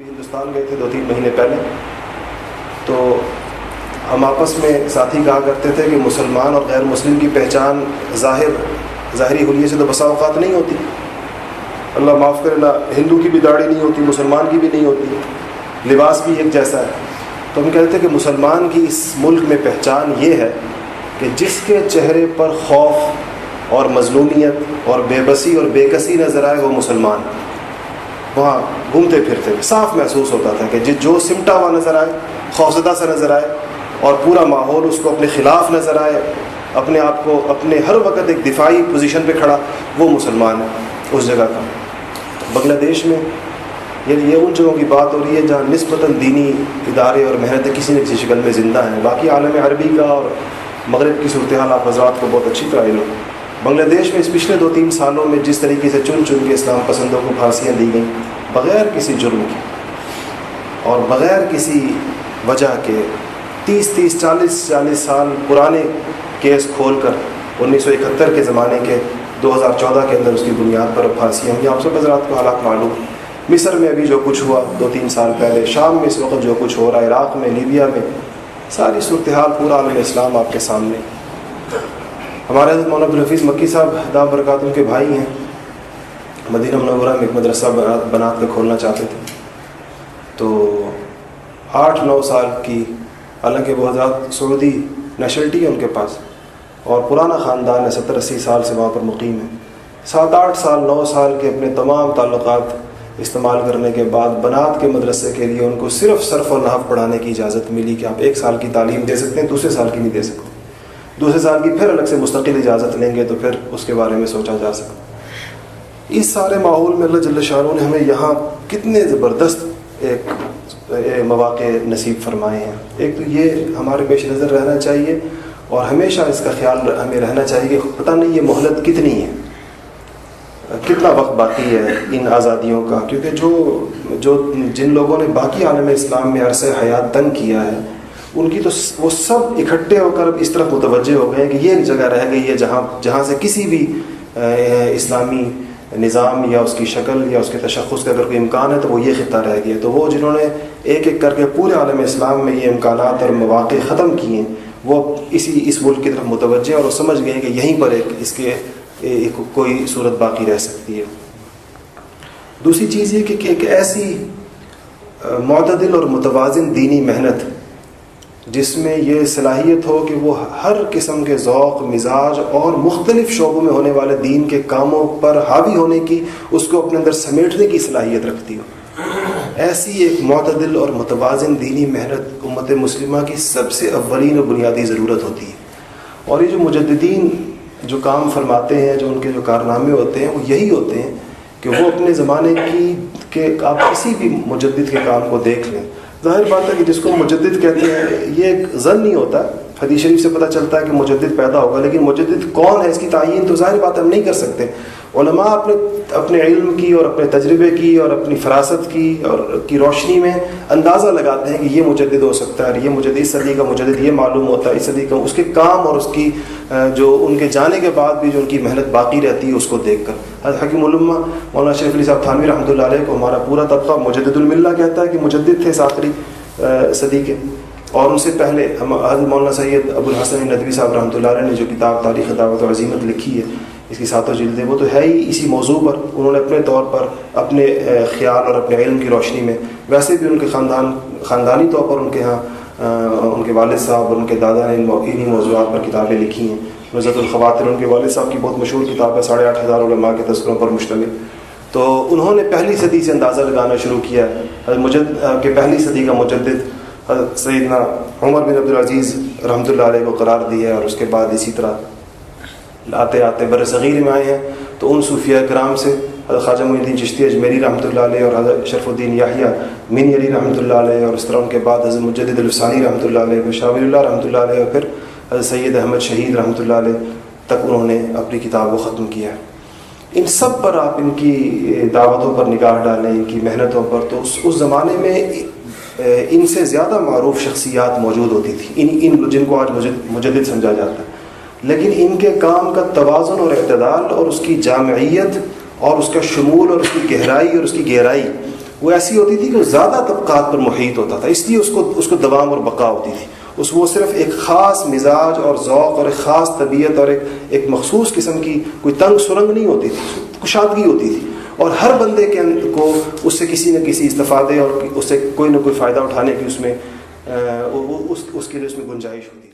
ہندوستان گئے تھے 2-3 مہینے پہلے، تو ہم آپس میں ساتھی کہا کرتے تھے کہ مسلمان اور غیر مسلم کی پہچان ظاہری حلیے سے تو بسا اوقات نہیں ہوتی. اللہ معاف کرے، نہ ہندو کی بھی داڑھی نہیں ہوتی، مسلمان کی بھی نہیں ہوتی، لباس بھی ایک جیسا ہے. تو ہم کہتے ہیں کہ مسلمان کی اس ملک میں پہچان یہ ہے کہ جس کے چہرے پر خوف اور مظلومیت اور بے بسی اور بے کسی نظر آئے وہ مسلمان. وہاں گھومتے پھرتے صاف محسوس ہوتا تھا کہ جو سمٹا ہوا نظر آئے، خوفزدہ سا نظر آئے اور پورا ماحول اس کو اپنے خلاف نظر آئے، اپنے آپ کو اپنے ہر وقت ایک دفاعی پوزیشن پہ کھڑا، وہ مسلمان ہے اس جگہ کا. بنگلہ دیش میں یہ ان جگہوں کی بات ہو رہی ہے جہاں نسبتاً دینی ادارے اور محنت کسی نہ کسی شکل میں زندہ ہیں. باقی عالم عربی کا اور مغرب کی صورتحال آپ حضرات کو بہت اچھی طرح علم. بنگلہ دیش میں اس پچھلے 2-3 سالوں میں جس طریقے سے چن کے اسلام پسندوں کو پھانسیاں دی گئیں بغیر کسی جرم کے اور بغیر کسی وجہ کے، 30-40 سال پرانے کیس کھول کر 1971 کے زمانے کے 2014 کے اندر اس کی بنیاد پر پھانسیاں ہوئی. آپ سب حضرات کو حالات معلوم. مصر میں ابھی جو کچھ ہوا 2-3 سال پہلے، شام میں اس وقت جو کچھ ہو رہا ہے، عراق میں، لیبیا میں، ساری صورتحال پورا عالم اسلام آپ کے سامنے. ہمارے حضرت مولانا عبدالحفیظ مکی صاحب دام برکاتہ کے بھائی ہیں، مدینہ منورہ میں ایک مدرسہ بنا کے کھولنا چاہتے تھے. تو 8-9 سال کی، حالانکہ وہ حضرات سعودی نیشنلٹی ہے ان کے پاس اور پرانا خاندان ہے، 70-80 سال سے وہاں پر مقیم ہے. 7-8 سال 9 سال کے اپنے تمام تعلقات استعمال کرنے کے بعد بنات کے مدرسے کے لیے ان کو صرف صرف و نحو پڑھانے کی اجازت ملی کہ آپ 1 سال کی تعلیم دے سکتے ہیں، دوسرے سال کی نہیں دے سکتے. دوسرے سال کی پھر الگ سے مستقل اجازت لیں گے تو پھر اس کے بارے میں سوچا جا سکتا. اس سارے ماحول میں اللہ جل شانہ نے ہمیں یہاں کتنے زبردست ایک مواقع نصیب فرمائے ہیں. ایک تو یہ ہمارے پیش نظر رہنا چاہیے اور ہمیشہ اس کا خیال ہمیں رہنا چاہیے کہ پتہ نہیں یہ مہلت کتنی ہے، کتنا وقت باقی ہے ان آزادیوں کا. کیونکہ جن لوگوں نے باقی عالم اسلام میں عرصہ حیات تنگ کیا ہے، ان کی تو وہ سب اکٹھے ہو کر اب اس طرف متوجہ ہو گئے ہیں کہ یہ ایک جگہ رہ گئی ہے جہاں سے کسی بھی اسلامی نظام یا اس کی شکل یا اس کے تشخص کا اگر کوئی امکان ہے تو وہ یہ خطہ رہ گیا. تو وہ جنہوں نے ایک ایک کر کے پورے عالم اسلام میں یہ امکانات اور مواقع ختم کیے ہیں، وہ اس ملک کی طرف متوجہ اور وہ سمجھ گئے کہ یہیں پر اس کے کوئی صورت باقی رہ سکتی ہے. دوسری چیز یہ کہ ایک ایسی معتدل اور متوازن دینی محنت جس میں یہ صلاحیت ہو کہ وہ ہر قسم کے ذوق، مزاج اور مختلف شعبوں میں ہونے والے دین کے کاموں پر حاوی ہونے کی، اس کو اپنے اندر سمیٹنے کی صلاحیت رکھتی ہو. ایسی ایک معتدل اور متوازن دینی محنت امت مسلمہ کی سب سے اولین و بنیادی ضرورت ہوتی ہے. اور یہ جو مجددین جو کام فرماتے ہیں، جو ان کے جو کارنامے ہوتے ہیں، وہ یہی ہوتے ہیں کہ وہ اپنے زمانے کہ آپ کسی بھی مجدد کے کام کو دیکھ لیں. ظاہر بات ہے کہ جس کو مجدد کہتے ہیں یہ ایک ظن نہیں ہوتا. حدیث شریف سے پتہ چلتا ہے کہ مجدد پیدا ہوگا، لیکن مجدد کون ہے اس کی تعین تو ظاہر بات ہم نہیں کر سکتے. علماء اپنے علم کی اور اپنے تجربے کی اور اپنی فراست کی روشنی میں اندازہ لگاتے ہیں کہ یہ مجدد ہو سکتا ہے، یہ مجدد اس صدی کا مجدد یہ معلوم ہوتا ہے، اس صدی کا. اس کے کام اور اس کی جو ان کے جانے کے بعد بھی جو ان کی محنت باقی رہتی ہے اس کو دیکھ کر. حضرت حکیم الامہ مولانا شریف علی صاحب تھانوی رحمۃ اللہ علیہ کو ہمارا پورا طبقہ مجدد الملہ کہتا ہے کہ مجدد تھے اس آخری صدی کے. اور ان سے پہلے حضرت مولانا سید ابو الحسن ندوی صاحب رحمۃ اللہ علیہ نے جو کتاب تاریخ دعوت و عزیمت لکھی ہے، اس کی 7 جلدیں، وہ تو ہے ہی اسی موضوع پر. انہوں نے اپنے طور پر اپنے خیال اور اپنے علم کی روشنی میں، ویسے بھی ان کے خاندانی طور پر ان کے ہاں ان کے والد صاحب اور ان کے دادا نے انہی موضوعات پر کتابیں لکھی ہیں. نزہۃ الخواطر ان کے والد صاحب کی بہت مشہور کتاب ہے، 8,500 علماء کے تذکروں پر مشتمل. تو انہوں نے پہلی صدی سے اندازہ لگانا شروع کیا کہ پہلی صدی کا مجدد حضرت سیدنا عمر بن عبدالعزیز رحمۃ اللہ علیہ کو قرار دیا ہے. اور اس کے بعد اسی طرح آتے آتے بر صغیر میں آئے ہیں. تو ان صوفیاء کرام سے حضرت خواجہ معین الدین چشتی اجمیری رحمۃ اللہ علیہ اور حضرت شرف الدین یحییٰ منی علی رحمۃ اللہ علیہ، اور اس طرح ان کے بعد حضرت مجدد الفسانی رحمۃ اللہ علیہ، پھر شاہ ولی اللہ رحمۃ اللہ علیہ، اور پھر حضرت سید احمد شہید رحمۃ اللہ علیہ تک انہوں نے اپنی کتاب کو ختم کیا. ان سب پر آپ ان کی دعوتوں پر نگاہ ڈالیں، ان کی محنتوں پر، تو اس زمانے میں ان سے زیادہ معروف شخصیات موجود ہوتی تھی، ان جن کو آج مجدد سمجھا جاتا ہے. لیکن ان کے کام کا توازن اور اعتدال اور اس کی جامعیت اور اس کا شمول اور اس کی گہرائی اور اس کی گہرائی وہ ایسی ہوتی تھی کہ وہ زیادہ طبقات پر محیط ہوتا تھا، اس لیے اس کو دوام اور بقا ہوتی تھی. وہ صرف ایک خاص مزاج اور ذوق اور ایک خاص طبیعت اور ایک مخصوص قسم کی کوئی تنگ سرنگ نہیں ہوتی تھی، کشادگی ہوتی تھی، اور ہر بندے کو اس سے کسی نہ کسی استفادے اور اس سے کوئی نہ کوئی فائدہ اٹھانے کی اس کے لیے اس میں گنجائش ہوتی ہے.